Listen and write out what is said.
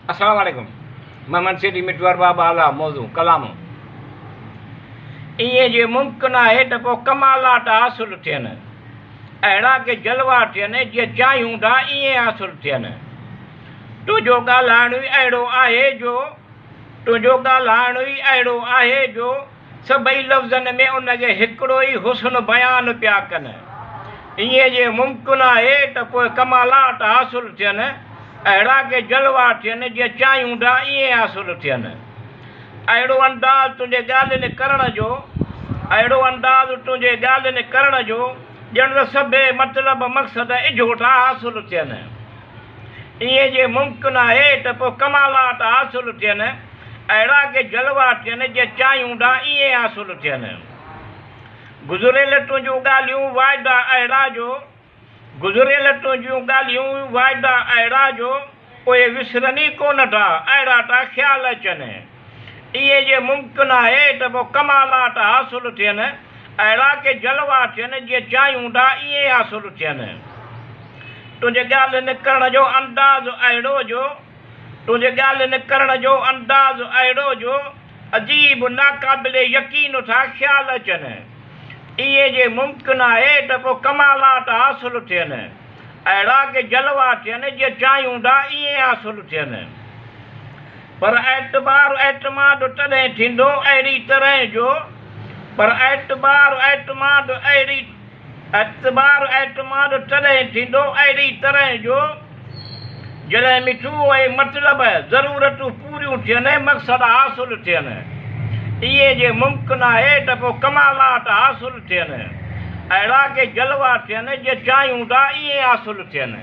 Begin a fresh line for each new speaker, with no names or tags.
अस्सलाम वालेकुम। मोहम्मद सिद्दीक़ मिटवार बाबा आला मौजू कलाम इएं जे मुमकिन आहे त पोइ कमालात हासिल थियनि, अहिड़ा के जलवा थियनि जीअं चाहियूं था ईअं हासिल थियनि। तुंहिंजो ॻाल्हाइण ई अहिड़ो आहे जो तुंहिंजो ॻाल्हाइण ई अहिड़ो आहे जो सभई लफ़्ज़नि में उनखे हिकिड़ो ई हुस्न बयानु पिया कनि। ईअं जे मुमकिन आहे त पोइ कमालात हासिल थियनि, अहिड़ा के जलवा थियनि जीअं चाहियूं था ईअं हासिल थियनि। अहिड़ो अंदाज़ तुंहिंजे ॻाल्हियुनि करण जो, अहिड़ो अंदाज़ तुंहिंजे ॻाल्हियुनि करण जो ॼण त सभे मतिलबु मक़सद इजोठा हासिल थियनि। ईअं जे मुमकिन आहे त पोइ कमालात हासिल थियनि, अहिड़ा के जलवा थियनि जीअं चाहियूं था ईअं हासिल थियनि। गुज़िरियल तुंहिंजूं ॻाल्हियूं वाइदा अहिड़ा जो, गुज़िरियल तुंहिंजूं ॻाल्हियूं वाइदा अहिड़ा जो उहे विसरनि कोन था, अहिड़ा था ख़्याल अचनि। ईअं जे मुमकिन आहे त पोइ कमालात हासिल थियनि, अहिड़ा के जलवा थियनि जीअं चाहियूं था ईअं हासिल थियनि। तुंहिंजे ॻाल्हियुनि करण जो अंदाज़ अहिड़ो जो, तुंहिंजे ॻाल्हियुनि करण जो अंदाज़ अहिड़ो जो अजीब नाक़ाबिल यकीन था ख़्याल अचनि। ईअं जे मुमकिन आहे त पोइ कमालात हासिल थियनि, अहिड़ा के जलवा थियनि जीअं चाहियूं था ईअं हासिल थियनि। पर एतमाद तॾहिं थींदो अहिड़ी तरह जो, पर एतमाद तॾहिं थींदो अहिड़ी तरह जो जॾहिं मिठू ऐं मतिलब ज़रूरतूं पूरियूं थियनि, मक़सद हासिल थियनि। ईअं जे मुमकिन आहे त पोइ कमालात हासिल थियनि, अहिड़ा के जलवा थियनि जीअं चाहियूं था ईअं हासिल थियनि।